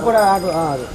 కూడా అది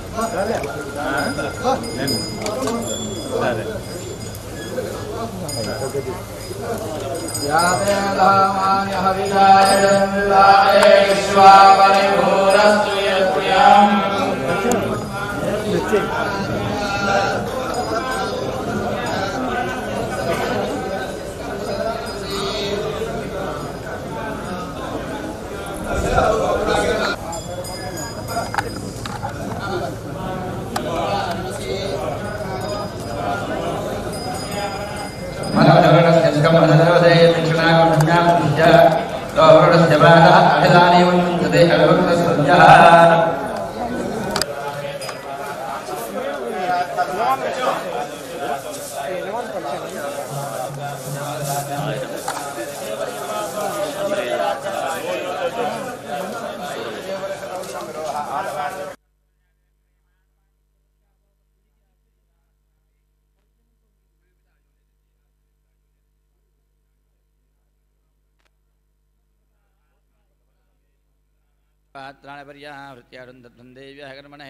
पात्राणपर्यावृत्यारुन्धध्वन्देव्याः कर्मणे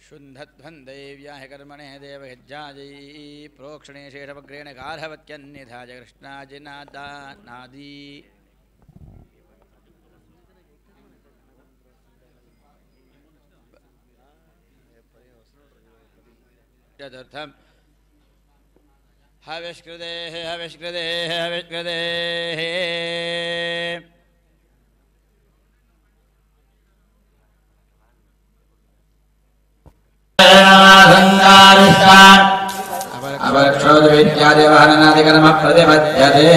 शुन्धध्वन्देव्याः कर्मणे देवयज्जायै प्रोक्षणे शेषवग्रेण गार्हवत्यन्यथा च कृष्णाजिनादानादी चतुर्थम् हविष्कृतेः हविष्कृतेः हविष्कृतेः अपक्षोदविद्यादिवाहननादिकर्म प्रतिपद्यते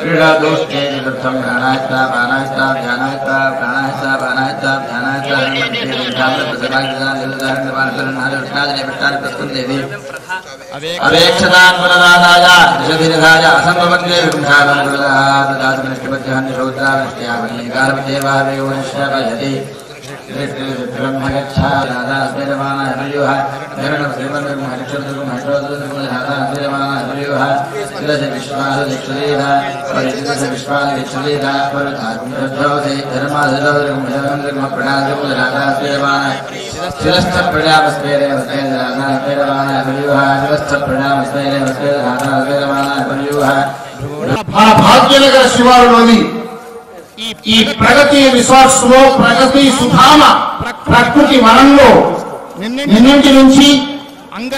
क्रीडादोषे निरुद्धं प्राणायता प्राणायता ध्यानायता प्राणायता प्राणायता ध्यानायता अवेक्षतान् पुनरादाय दिशदीर्घाय असम्भवन्ते विंशालं पुनरादातुनिष्ठिपद्यहन्निशोत्रावष्ट्यावन्निगारवदेवावेवनिष्यपयति భాగ్యనగర శివారులోని ఈ ప్రగతి రిసార్ట్స్ లో ప్రగతి సుధామ ప్రకృతి వనంలో నిన్నటి నుంచి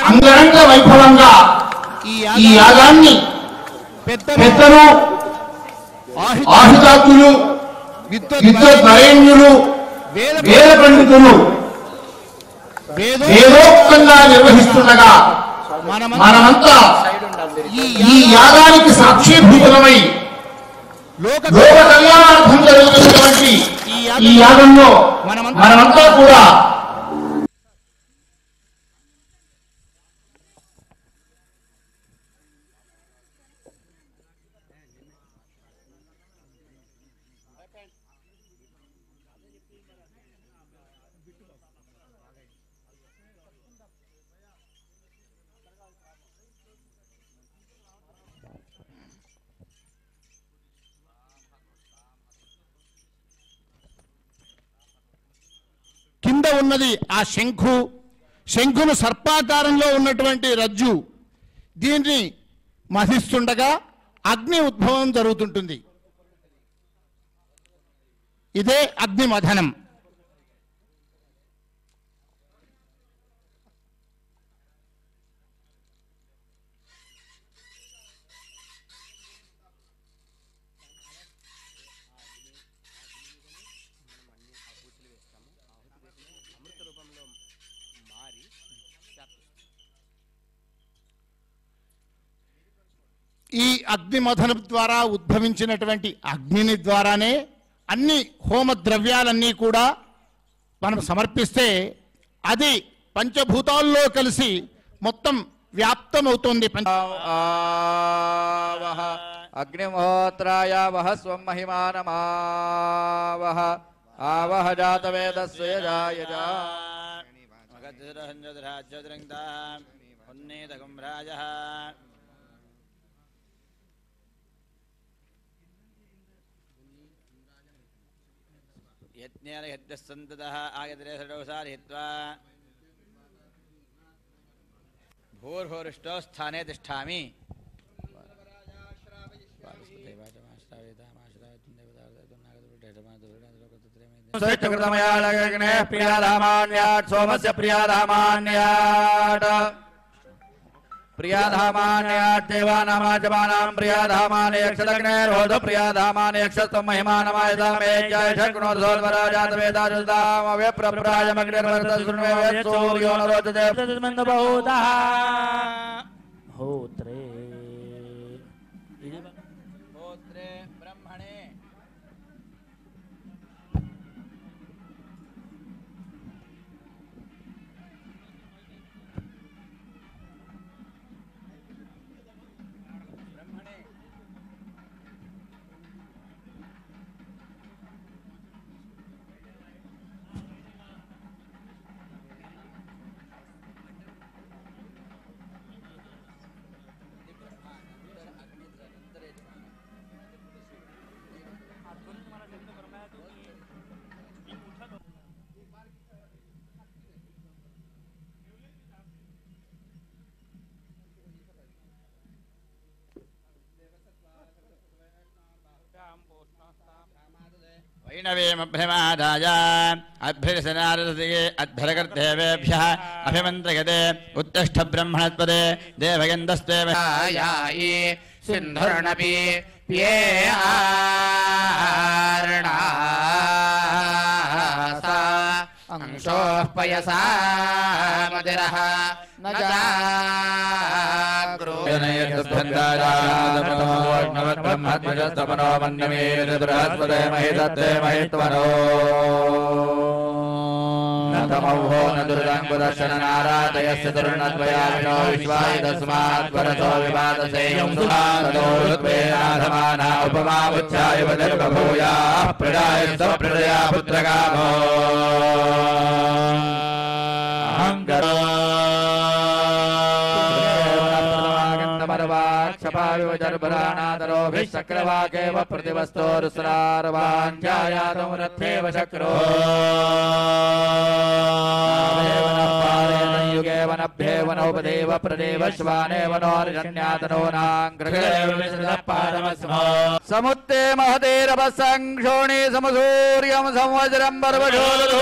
అంగరంగ వైభవంగా ఈ యాగాన్ని పెద్దలు ఆహితాకులు విద్వద్వరేణ్యులు వేద పండితులు వేదోక్తంగా నిర్వహిస్తుండగా మనమంతా ఈ యాగానికి సాక్షీభూతులమై లోక కళ్యాణార్థం జరుగుతున్నటువంటి ఈ యాగంలో మనమంతా కూడా కింద ఉన్నది ఆ శంఖును సర్పాకారంలో ఉన్నటువంటి రజ్జు. దీన్ని మధిస్తుండగా అగ్ని ఉద్భవం జరుగుతుంటుంది. ఇదే అగ్ని మథనం. ఈ అగ్ని మథనం ద్వారా ఉద్భవించినటువంటి అగ్నిని ద్వారానే అన్ని హోమ ద్రవ్యాలన్నీ కూడా మనం సమర్పిస్తే అది పంచభూతాల్లో కలిసి మొత్తం వ్యాప్తమవుతోంది. అగ్నిమోత్రాయ వహ స్వం మహిమానమావహ ఆవహ జాతవేదస్య యజాయజా యజ్ఞేన యజ్ఞస్సంతతః ఆయతనే సర్వసారిత్వా భూర్భూరిష్టో స్థానే తిష్ఠామి. ప్రియాధామాన్యాట్ సోమస్య ప్రియాధామాన్యాట్ ప్రియాధామాన్యాట్ దేవానామాజమానాం ప్రియాధామాన్ యక్షదగ్నేర్హోద ప్రియాధామాన్ యక్షస్తం మహిమానమాయదామే జయశక్నోర్ధోల్వరాజాతవేదాజుదామవ్యప్రప్రాయమగ్నిర్వర్తశృణ్వే సూర్యో నరోచతే బహూతః హోత్రే హోత్రే బ్రహ్మణే వైణవేమభ్యమాదాయ అభ్యర్శనారదతిగే అధ్వరకర్దేవేభ్యः అభిమంత్రయతే ఉత్తిష్ఠ బ్రహ్మణస్పదే దేవయందస్దేవయాయే సింధుర్ణపి ప్యేర్ణాసా అంశోః పయసా మదిరః న జాగ్రో బ్రహ్మత్మజస్తమనో మన్యమే బృహస్పతే మహిదత్తే మహిత్వనో నమోహో నదుర్గంగుదర్శన నారాదయస్య దుర్నద్వయామినో విశ్వాయ తస్మాత్ వరతో వివాదసేయం సుఖాదోత్వేనాధమానా ఉపమావుచ్ఛాయ వదర్భూయా ప్రదాయ ప్రదయా పుత్రకామో అహంకరో క్షపావిజర్భరాణాదరోభిశ్చక్రవాకేవ प्रतिवस्तोरुसरारवाञ्ఛాయాతం రథేవ చక్రో యుగే వనభ్యేవ నౌపదేవ ప్రదేవ శ్వానేవ నోర్జన్యాతనో నాంగ్రహేవస్మో సముత్తే మహదేరవసంక్షోణి సమసూర్యం సంవజ్రం పర్వశోదో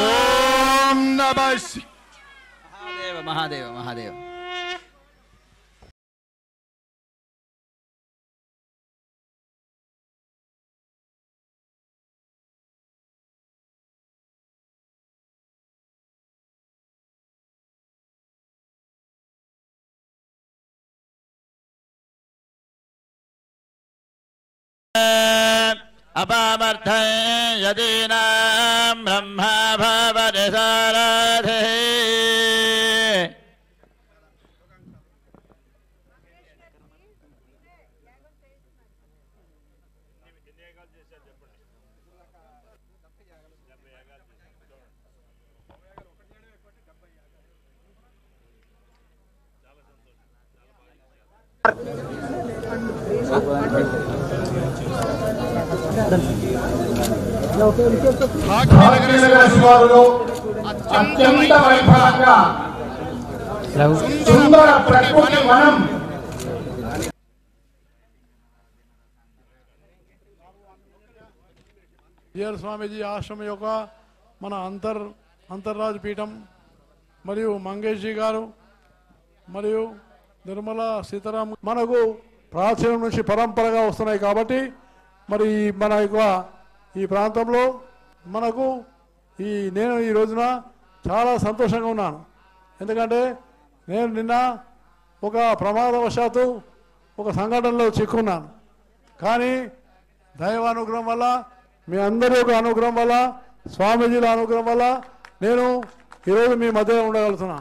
ఓం నమః మహాదేవ మహాదేవ మహాదేవ. అపామర్థే యదీనాం బ్రహ్మ భవతి సారథిః అత్యంత వైభవంగా సుందర ప్రకృతి వనం జిఆర్ స్వామీజీ ఆశ్రమం యొక్క మన అంతర్రాజ్ పీఠం మరియు మంగేష్ జీ గారు మరియు నిర్మల సీతారాం మనకు ప్రాచీనం నుంచి పరంపరగా వస్తున్నాయి కాబట్టి మరి మన యొక్క ఈ ప్రాంతంలో మనకు నేను ఈ రోజున చాలా సంతోషంగా ఉన్నాను. ఎందుకంటే నేను నిన్న ఒక ప్రమాదవశాత్తు ఒక సంఘటనలో చిక్కున్నాను. కానీ దైవానుగ్రహం వల్ల మీ అందరి యొక్క అనుగ్రహం వల్ల స్వామీజీల అనుగ్రహం వల్ల నేను ఈరోజు మీ మధ్య ఉండగలుగుతున్నా.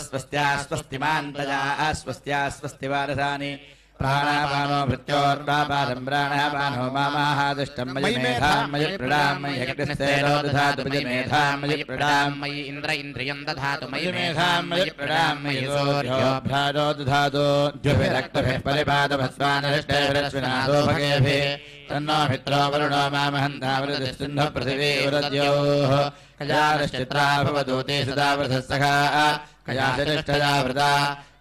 स्वस्त्या स्वस्तिमान्तया स्वस्त्या स्वस्तिवारसानि प्राणापानो भृत्योर्वापादं प्राणापानो मामाहादिष्टं मयि मेधां मयि प्रणां मयि अग्निस्तेनो दधातु मयि मेधां मयि प्रणां मयि इन्द्र इन्द्रियं दधातु मयि मेधां मयि प्रणां मयि सूर्यो भ्राजो दधातु द्युभिरक्तभिः परिपादभस्वानरिष्टैभिरश्विनादो भगेभिः तन्नो मित्रो वरुणो मामहन्तावृदिस्सिन्धः पृथिवी उरद्योः कजानश्चित्रा भवदूते सदा वृधः सखा कजाशरिष्ठया वृता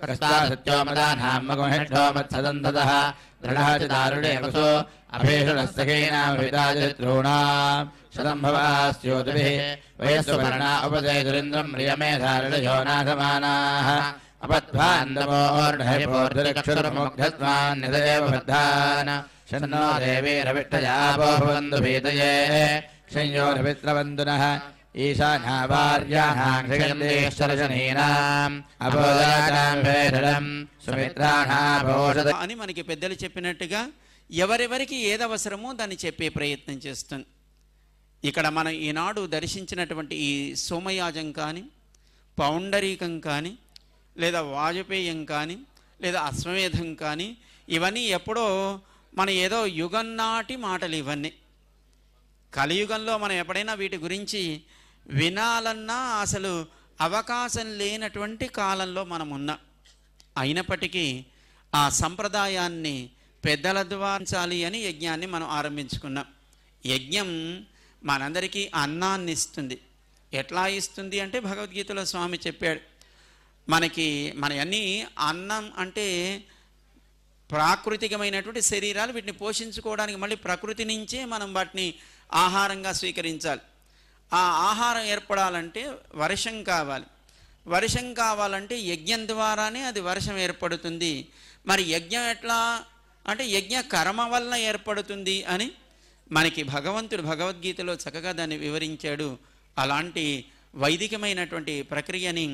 कस्ता सत्यो मदानामगुणेष्ठो मत्सदन्ततः दृढः च दारुणे वसो अभीषणस्तखीनामभिताजरित्रूणाम् शतं भवास्योतिभिः वयस्वपर्णा उपजयधुरिन्द्रम् म्रियमेधारिणयो नाथमानाः अपध्वान्दमोर्णहिपोर्धरिक्षुरमुग्धस्वान्निधयेव बद्धान् शन्नो देवीरविष्टयापो भवन्तु भीतये संयोरवित्रवन्दुनः అని మనకి పెద్దలు చెప్పినట్టుగా ఎవరెవరికి ఏది అవసరమో దాన్ని చెప్పే ప్రయత్నం చేస్తుంది. ఇక్కడ మనం ఈనాడు దర్శించినటువంటి ఈ సోమయాజం కానీ, పౌండరీకం కానీ, లేదా వాజపేయం కానీ, లేదా అశ్వమేధం కానీ, ఇవన్నీ ఎప్పుడో మన ఏదో యుగం నాటి మాటలు. ఇవన్నీ కలియుగంలో మనం ఎప్పుడైనా వీటి గురించి వినాలన్నా అసలు అవకాశం లేనటువంటి కాలంలో మనం ఉన్నాం. అయినప్పటికీ ఆ సంప్రదాయాన్ని పెద్దల ద్వారించాలి అని యజ్ఞాన్ని మనం ఆరంభించుకున్నాం. యజ్ఞం మనందరికీ అన్నాన్ని ఇస్తుంది. ఎట్లా ఇస్తుంది అంటే భగవద్గీతలో స్వామి చెప్పాడు మనకి. మన అన్నీ అన్నం అంటే ప్రాకృతికమైనటువంటి శరీరాలు, వీటిని పోషించుకోవడానికి మళ్ళీ ప్రకృతి నుంచే మనం వాటిని ఆహారంగా స్వీకరించాలి. ఆ ఆహారం ఏర్పడాలంటే వర్షం కావాలి. వర్షం కావాలంటే యజ్ఞం ద్వారానే అది వర్షం ఏర్పడుతుంది. మరి యజ్ఞం ఎట్లా అంటే యజ్ఞ కర్మ వల్ల ఏర్పడుతుంది అని మనకి భగవంతుడు భగవద్గీతలో చక్కగా దాన్ని వివరించాడు. అలాంటి వైదికమైనటువంటి ప్రక్రియని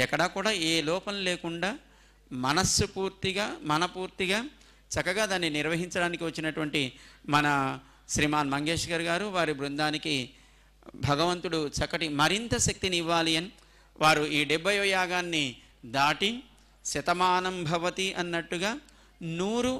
ఎక్కడా కూడా ఏ లోపం లేకుండా మనస్సు పూర్తిగా మనపూర్తిగా చక్కగా దాన్ని నిర్వహించడానికి వచ్చినటువంటి మన శ్రీమాన్ మంగేష్కర్ గారు, వారి బృందానికి భగవంతుడు చక్కటి మరింత శక్తిని ఇవ్వాలి అని వారు ఈ 70వ యాగాన్ని దాటి శతమానం భవతి అన్నట్టుగా 100